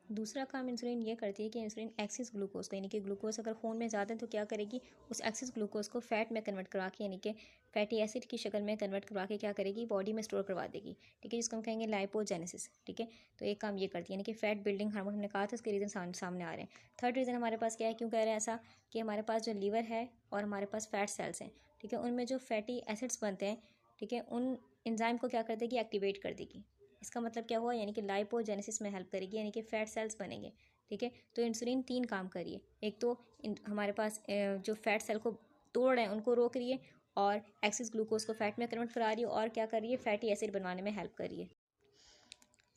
दूसरा काम इंसुलिन ये करती है कि इंसुलिन एक्सिस ग्लूकोज को, यानी कि ग्लूकोज अगर खून में ज़्यादा है तो क्या करेगी, उस एक्सिस ग्लूकोज को फैट में कन्वर्ट करवा के, यानी कि फैटी एसिड की शक्ल में कन्वर्ट करवा के क्या करेगी, बॉडी में स्टोर करवा देगी, ठीक है, जिसको हम कहेंगे लाइपोजेनेसिस, ठीक है। तो एक काम ये करती है, यानी कि फैट बिल्डिंग हार्मोन हमने कहा था, उसके रीज़न सामने आ रहे हैं। थर्ड रीज़न हमारे पास क्या है, क्यों कह रहे हैं ऐसा, कि हमारे पास जो लीवर है और हमारे पास फैट सेल्स हैं, ठीक है, उनमें जो फैटी एसिड्स बनते हैं, ठीक है, उन एंजाइम को क्या कर देगी, एक्टिवेट कर देगी। इसका मतलब क्या हुआ, यानी कि लाइपोजेनेसिस में हेल्प करेगी, यानी कि फैट सेल्स बनेंगे, ठीक है। तो इंसुलिन तीन काम करिए, एक तो हमारे पास जो फैट सेल को तोड़ रहे हैं उनको रोक रही है, और एक्सिस ग्लूकोज को फैट में कन्वर्ट करा रही है, और क्या कर रही है, फैटी एसिड बनवाने में हेल्प कर रही है।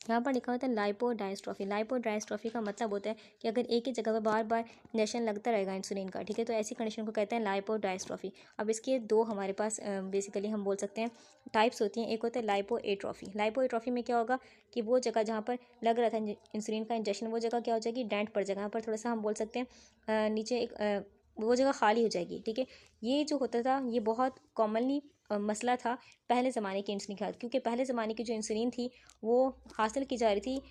यहाँ पर लिखा होता है लाइपोडायस्ट्रोफी। लाइपोडायस्ट्रोफी का मतलब होता है कि अगर एक ही जगह पर बार बार इंजेक्शन लगता रहेगा इंसुलिन का, ठीक है, तो ऐसी कंडीशन को कहते हैं लाइपोडायस्ट्रोफी। अब इसके दो हमारे पास बेसिकली हम बोल सकते हैं टाइप्स होती हैं। एक होता है लाइपोएट्रोफी। लाइपोएट्रोफी में क्या होगा कि वो जगह जहाँ पर लग रहा था इंसुलिन का इंजेक्शन, वो जगह क्या हो जाएगी, डेंट पड़ जाएगा, यहाँ पर थोड़ा सा हम बोल सकते हैं नीचे एक वो जगह खाली हो जाएगी, ठीक है। ये जो होता था ये बहुत कॉमनली मसला था पहले ज़माने की इंसुलिन का, क्योंकि पहले ज़माने की जो इंसुलिन थी वो हासिल की जा रही थी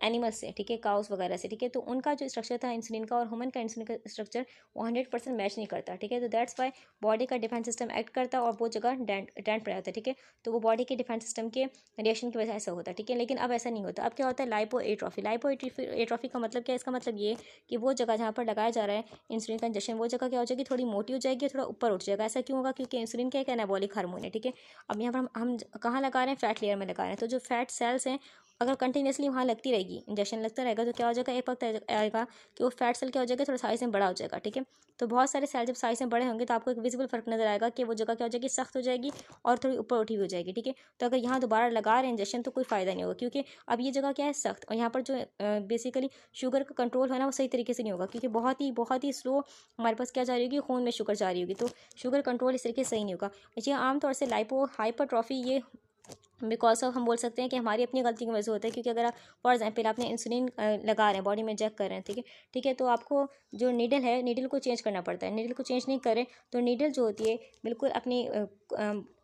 एनिमल्स से, ठीक है, काउस वगैरह से, ठीक है। तो उनका जो स्ट्रक्चर था इंसुलिन का और ह्यूमन का इंसुलिन का स्ट्रक्चर वो 100% मैच नहीं करता, ठीक है। तो दैट्स वाई बॉडी का डिफेंस सिस्टम एक्ट करता और वो जगह डेंट पड़ जाता है, ठीक है। तो वो बॉडी के डिफेंस सिस्टम के रिएक्शन की वजह से ऐसा होता है, ठीक है। लेकिन अब ऐसा नहीं होता। अब क्या होता है, लाइपोएट्रोफी। लाइपोएट्रोफी का मतलब क्या है, इसका मतलब ये कि वो जगह जहाँ पर लगाया जा रहा है इंसुलिन का इंजेक्शन, वो जगह क्या हो जाएगी, थोड़ी मोटी हो जाएगी, थोड़ा ऊपर उठ जाएगा। ऐसा क्यों होगा, क्योंकि इंसुलिन क्या एक एनाबॉलिक हार्मोन है, ठीक है। अब यहाँ पर हम कहाँ लगा रहे हैं, फैट लेयर में लगा रहे हैं, तो जो फैट सेल्स हैं अगर कंटिन्यूसली वहाँ लगती रहेगी, इंजेक्शन लगता रहेगा, तो क्या हो जाएगा, एक वक्त आएगा कि वो फैट सेल क्या हो जाएगा, थोड़ा साइज में बड़ा हो जाएगा। ठीक है, तो बहुत सारे सेल जब साइज में बड़े होंगे तो आपको एक विजिबल फर्क नजर आएगा कि वो जगह क्या हो जाएगी, सख्त हो जाएगी और थोड़ी ऊपर उठी हुई हो जाएगी। ठीक है, तो अगर यहाँ दोबारा लगा रहे हैं इंजेक्शन तो कोई फ़ायदा नहीं होगा, क्योंकि अब ये जगह क्या है, सख्त, और यहाँ पर जो बेसिकली शुगर का कंट्रोल है ना, वो सही तरीके से नहीं होगा, क्योंकि बहुत ही स्लो हमारे पास क्या जा रही होगी, खून में शुगर जा रही होगी, तो शुगर कंट्रोल इस तरीके से सही नहीं होगा। ये आमतौर से लाइपो हाइपरट्रॉफी ये बिकॉज ऑफ हम बोल सकते हैं कि हमारी अपनी गलती की वजह से होता है, क्योंकि अगर आप फॉर एग्जाम्पल आपने इंसुलिन लगा रहे हैं, बॉडी में इंजेक्ट कर रहे हैं, ठीक है, तो आपको जो नीडल है, नीडल को चेंज करना पड़ता है। नीडल को चेंज नहीं करें तो नीडल जो होती है बिल्कुल अपनी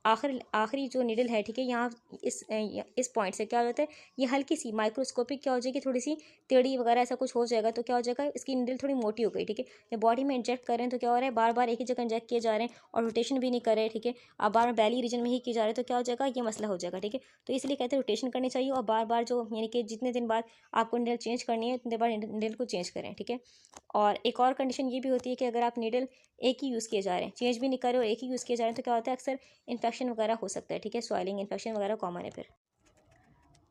आखिरी जो नीडल है, ठीक है, यहाँ इस पॉइंट से क्या होता है, ये हल्की सी माइक्रोस्कोपिक क्या हो जाएगी, थोड़ी सी टेढ़ी वगैरह ऐसा कुछ हो जाएगा, तो क्या हो जाएगा, इसकी नीडल थोड़ी मोटी हो गई। ठीक है, जब बॉडी में इंजेक्ट कर रहे हैं तो क्या हो रहा है, बार बार एक ही जगह इंजेक्ट किए जा रहे हैं और रोटेशन भी नहीं कर रहे। ठीक है, आप बार बार बैली रीजन में ही किए जा रहे हैं, तो क्या हो जाएगा, ये मसला हो जाएगा। ठीक है, तो इसलिए कहते हैं रोटेशन करनी चाहिए और बार बार जो यानी कि जितने दिन बाद आपको नीडल चेंज करनी है उतने बार नीडल को चेंज करें। ठीक है, और एक और कंडीशन ये भी होती है कि अगर आप नीडल एक ही यूज़ किए जा रहे हैं, चेंज भी नहीं कर रहे हो, एक ही यूज़ किए जा रहे हैं, तो क्या होता है, अक्सर इन्फेक्शन वगैरह हो सकता है। ठीक है, स्वेलिंग इन्फेक्शन वगैरह कॉमन है। फिर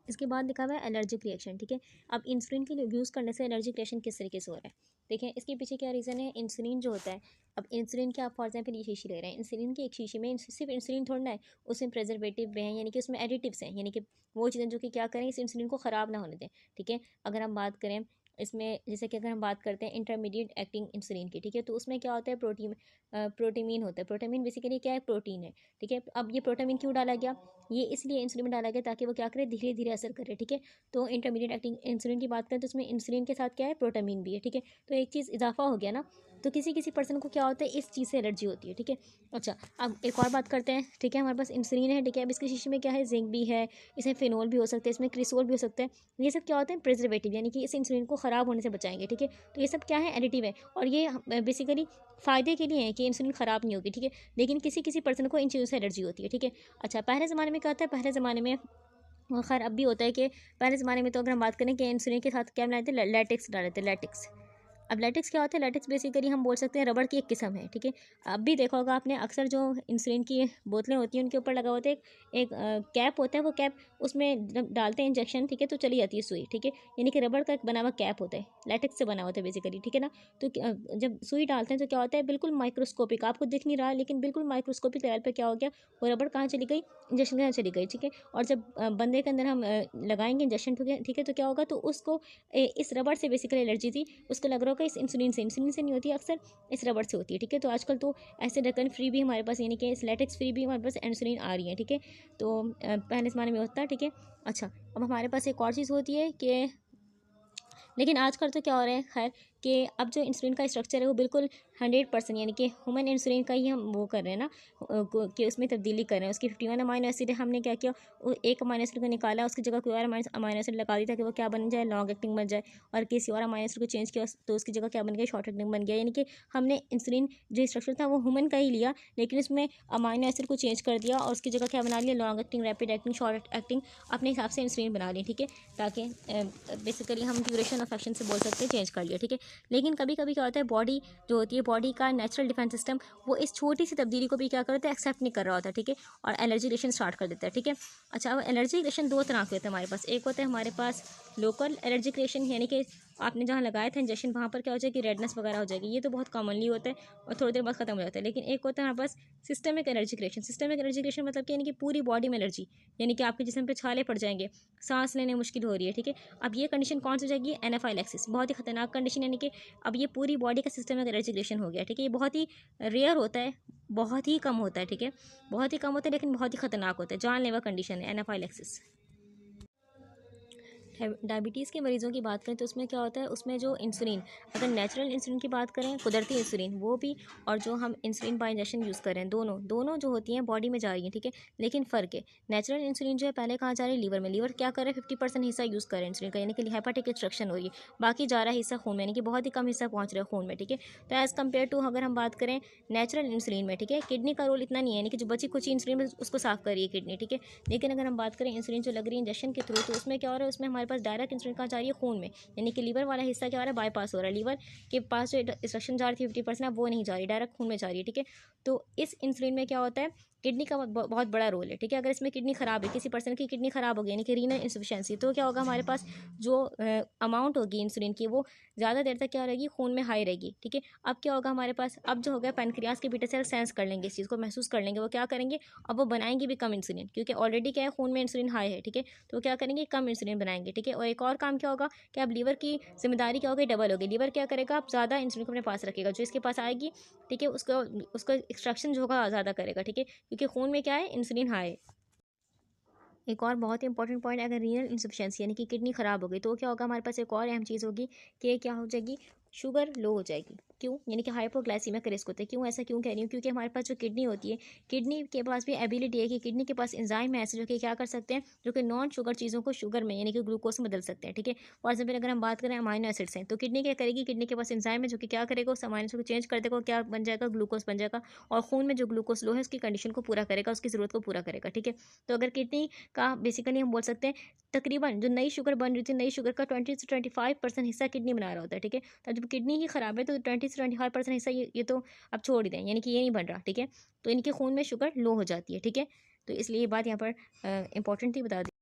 इसके बाद लिखा हुआ है एलर्जिक रिएक्शन। ठीक है, अब इंसुलिन के यूज़ करने से एलर्जिक रिएक्शन किस तरीके से हो रहा है, देखिए इसके पीछे क्या रीज़न है। इंसुलिन जो होता है, अब इंसुलिन के आप फॉर एग्जाम्पल ये शीशी ले रहे हैं, इंसुलिन की एक शीशी में सिर्फ इंसुलिन थोड़ा ना है, उसमें प्रेजर्वेटिव भी हैं, यानी कि उसमें एडिटिव्स हैं, यानी कि वो चीज़ें जो कि क्या करें, इस इंसुलिन को ख़राब ना होने दें। ठीक है, अगर हम बात करें इसमें, जैसे कि अगर हम बात करते हैं इंटरमीडिएट एक्टिंग इंसुलिन की, ठीक है, तो उसमें क्या होता है, प्रोटीमीन होता है। प्रोटीमीन बेसिकली क्या है, प्रोटीन है। ठीक है, अब ये प्रोटीमीन क्यों डाला गया, ये इसलिए इंसुलिन में डाला गया ताकि वो क्या करे, धीरे धीरे असर करे। ठीक है, तो इंटरमीडिएट एक्टिंग इंसुलिन की बात करें तो उसमें इंसुलिन के साथ क्या है, प्रोटामीन भी है। ठीक है, तो एक चीज़ इजाफा हो गया ना, तो किसी किसी पर्सन को क्या होता है, इस चीज़ से एलर्जी होती है। ठीक है, अच्छा अब एक और बात करते हैं। ठीक है, हमारे पास इंसुलिन है, ठीक है, अब इसकी शीशी में क्या है, जिंक भी है, इसमें फिनोल भी हो सकता है, इसमें क्रिसोल भी हो सकता है। ये सब क्या होते हैं, प्रिजर्वेटिव, यानी कि इस इंसुलिन को ख़राब होने से बचाएंगे। ठीक है, तो ये सब क्या है, एडिटिव है, और ये बेसिकली फ़ायदे के लिए है कि इंसुलिन ख़राब नहीं होगी। ठीक है, लेकिन किसी किसी पर्सन को इन चीज़ों से एलर्जी होती है। ठीक है, अच्छा पहले ज़माने में क्या होता है, पहले ज़माने में और खैर अब भी होता है कि पहले ज़माने में तो अगर हम बात करें कि इंसुलिन के साथ क्या बनाए थे, लैटेक्स डाले थे, लैटेक्स। अब लैटेक्स क्या होता है, लैटेक्स बेसिकली हम बोल सकते हैं रबड़ की एक किस्म है। ठीक है, अब भी देखा होगा आपने, अक्सर जो इंसुलिन की बोतलें होती हैं उनके ऊपर लगा होता है एक कैप होता है, वो कैप उसमें जब डालते हैं इंजेक्शन, ठीक है, तो चली जाती है सुई। ठीक है, यानी कि रबड़ का एक बना हुआ कैप होता है, लैटेक्स से बना होता है बेसिकली। ठीक है ना, तो जब सुई डालते हैं तो क्या होता है, बिल्कुल माइक्रोस्कोपिक, आपको दिख नहीं रहा लेकिन बिल्कुल माइक्रोस्कोपिक लेवल पर क्या हो गया, वो रबड़ कहाँ चली गई, इंजेक्शन कहाँ चली गई। ठीक है, और जब बंदे के अंदर हम लगाएंगे इंजेक्शन, ठीक है, तो क्या होगा, तो उसको इस रबड़ से बेसिकली एलर्जी थी, उसको लग रहा होगा इस इंसुलिन से नहीं होती है, अक्सर इस रबड़ से होती है। ठीक है, तो आजकल तो ऐसे ढक्कन फ्री भी हमारे पास, यानी कि इस लैटेक्स फ्री भी हमारे पास इंसुलिन आ रही है। ठीक है, तो पहले ज़माने में होता है। ठीक है, अच्छा अब हमारे पास एक और चीज़ होती है कि लेकिन आजकल तो क्या हो रहा है, खैर कि अब जो इंसुलिन का स्ट्रक्चर है वो बिल्कुल 100% यानी कि ह्यूमन इंसुलिन का ही हम वो कर रहे हैं ना, कि उसमें तब्दीली कर रहे हैं। उसकी 51 अमाइनो एसिड है, हमने क्या किया, एक अमाइनो एसिड को निकाला, उसकी जगह कोई और अमाइनो एसिड लगा दी ताकि वो क्या बन जाए, लॉन्ग एक्टिंग बन जाए, और किसी और अमाइनो एसिड को चेंज किया तो उसकी जगह क्या बन गया, शॉर्ट एक्टिंग बन गया। यानी कि हमने इंसुलिन जो स्ट्रक्चर था वो ह्यूमन का ही लिया, लेकिन उसमें अमाइनो एसिड को चेंज कर दिया और उसकी जगह क्या बना लिया, long acting, rapid acting, short acting अपने हिसाब से इंसुलिन बना ली। ठीक है, ताकि बेसिकली हम ड्यूरेशन ऑफ एक्शन से बोल सकते हैं चेंज कर लिया। ठीक है, लेकिन कभी कभी क्या होता है, बॉडी जो होती है, बॉडी का नेचुरल डिफेंस सिस्टम वो इस छोटी सी तब्दीली को भी क्या करता है, एक्सेप्ट नहीं कर रहा होता। ठीक है, और एलर्जी रिएक्शन स्टार्ट कर देता है। ठीक है, अच्छा अब एलर्जी रिएक्शन दो तरह के होते हैं हमारे पास। एक होता है हमारे पास लोकल एलर्जिक रिएक्शन, यानी कि आपने जहाँ लगाया था इंजेक्शन वहाँ पर क्या हो जाएगी, रेडनेस वगैरह हो जाएगी, ये तो बहुत कॉमनली होता है और थोड़ी देर बाद खत्म हो जाता है। लेकिन एक होता है हमारे पास systemic allergic reaction. Systemic allergic reaction मतलब कि यानी कि पूरी बॉडी में एलर्जी, यानी कि आपके जिस्म पे छाले पड़ जाएंगे, सांस लेने मुश्किल हो रही है। ठीक है, अब ये कंडीशन कौन सी हो जाएगी, एनाफाइलैक्सिस, बहुत ही खतरनाक कंडीशन, यानी कि अब ये पूरी बॉडी का सिस्टमिक एलर्जिक रिएक्शन हो गया। ठीक है, ये बहुत ही रेयर होता है, बहुत ही कम होता है। ठीक है, बहुत ही कम होता है लेकिन बहुत ही खतरनाक होता है, जानलेवा कंडीशन है एनाफाइलैक्सिस। डायबिटीज़ के मरीज़ों की बात करें तो उसमें क्या होता है, उसमें जो इंसुलिन, अगर नेचुरल इंसुलिन की बात करें, कुदरती इंसुलिन वो भी, और जो हम इंसुलिन बाय इंजेक्शन यूज़ कर रहे हैं, दोनों दोनों जो होती हैं बॉडी में जा रही हैं। ठीक है, लेकिन फ़र्क है, नेचुरल इंसुलिन जो है पहले कहाँ जा रही है, लीवर में। लीवर क्या कर रहा है, 50% हिस्सा यूज़ कर रहे हैं इंसुलिन का, यानी कि हेपाटिक एक्सट्रैक्शन हो रही है, बाकी जा रहा है हिस्सा खून में, यानी कि बहुत ही कम हिस्सा पहुँच रहा है खून में। ठीक है, तो एज़ कम्पेयर टू अगर हम बात करें नेचुरल इंसुलिन में, ठीक है, किडनी का रोल इतना नहीं है, यानी कि जो बची कुछ इंसुलिन में उसको साफ कर रही है किडनी। ठीक है, लेकिन अगर हम बात करें इंसुलिन जो लग रही है इंजेक्शन के थ्रू, तो उसमें क्या हो रहा है, उसमें हमारे पास डायरेक्ट इंसुलिन कहाँ जा रही है, खून में, यानी कि लीवर वाला हिस्सा क्या हो रहा है, बाईपास हो रहा है। लीवर के पास जो इंस्ट्रक्शन जा रही थी 50% वो नहीं जा रही, डायरेक्ट खून में जा रही है, ठीक है। तो इस इंसुलिन में क्या होता है, किडनी का बहुत बड़ा रोल है, ठीक है। अगर इसमें किडनी खराब है, किसी पर्सन की किडनी खराब हो गई यानी कि रीनल इंसफिशिएंसी, तो क्या होगा, हमारे पास जो अमाउंट होगी इंसुलिन की वो ज़्यादा देर तक क्या रहेगी, खून में हाई रहेगी, ठीक है। अब क्या होगा हमारे पास, अब जो होगा पैनक्रियास के बीटा सेल सेंस कर लेंगे, इस चीज़ को महसूस कर लेंगे, वो क्या करेंगे, अब वो बनाएंगे भी कम इंसुलिन, क्योंकि ऑलरेडी क्या है, खून में इंसुलिन हाई है, ठीक है। तो क्या करेंगे, कम इंसुलिन बनाएंगे, ठीक है। और एक और काम क्या होगा कि अब लीवर की जिम्मेदारी क्या होगी, डबल होगी। लीवर क्या करेगा, अब ज़्यादा इंसुलिन को अपने पास रखेगा, जो इसके पास आएगी, ठीक है, उसका उसका एक्सट्रैक्शन जो होगा ज़्यादा करेगा, ठीक है, क्योंकि खून में क्या है, इंसुलिन हाई है। एक और बहुत ही इंपॉर्टेंट पॉइंट, अगर रीनल इंसफिशिएंसी यानी कि किडनी खराब हो गई तो क्या होगा, हमारे पास एक और अहम चीज़ होगी कि क्या हो जाएगी, शुगर लो हो जाएगी। क्यों, यानी कि हाइपोग्लाइसीमिया का रिस्क होता है। क्यों ऐसा क्यों कह रही हूँ, क्योंकि हमारे पास जो किडनी होती है, किडनी के पास भी एबिलिटी है कि किडनी के पास एंजाइम है ऐसे जो कि क्या कर सकते हैं, जो कि नॉन शुगर चीज़ों को शुगर में यानी कि ग्लूकोज में बदल सकते हैं, ठीक है। फॉर एग्जाम्पल अगर हम बात करें अमाइनो एसिड्स हैं, तो किडनी क्या करेगी, किडनी के पास एंजाइम है जो कि क्या करेगा, उस अमाइनो एसिड को चेंज कर देगा, क्या बन जाएगा, ग्लूकोज बन जाएगा, और खून में जो ग्लूकोज लो है उसकी कंडीशन को पूरा करेगा, उसकी ज़रूरत को पूरा करेगा, ठीक है। तो अगर किडनी का बेसिकली हम बोल सकते हैं, तकरीबन जो नई शुगर बन रही थी, नई शुगर का 20 से 25% हिस्सा किडनी बना रहा होता है, ठीक है। तो जब किडनी ही खराब है तो 20 से 25% हिस्सा ये तो अब छोड़ ही दें, यानी कि ये नहीं बन रहा, ठीक है। तो इनके खून में शुगर लो हो जाती है, ठीक है। तो इसलिए ये बात यहाँ पर इंपॉर्टेंट थी, बता दी।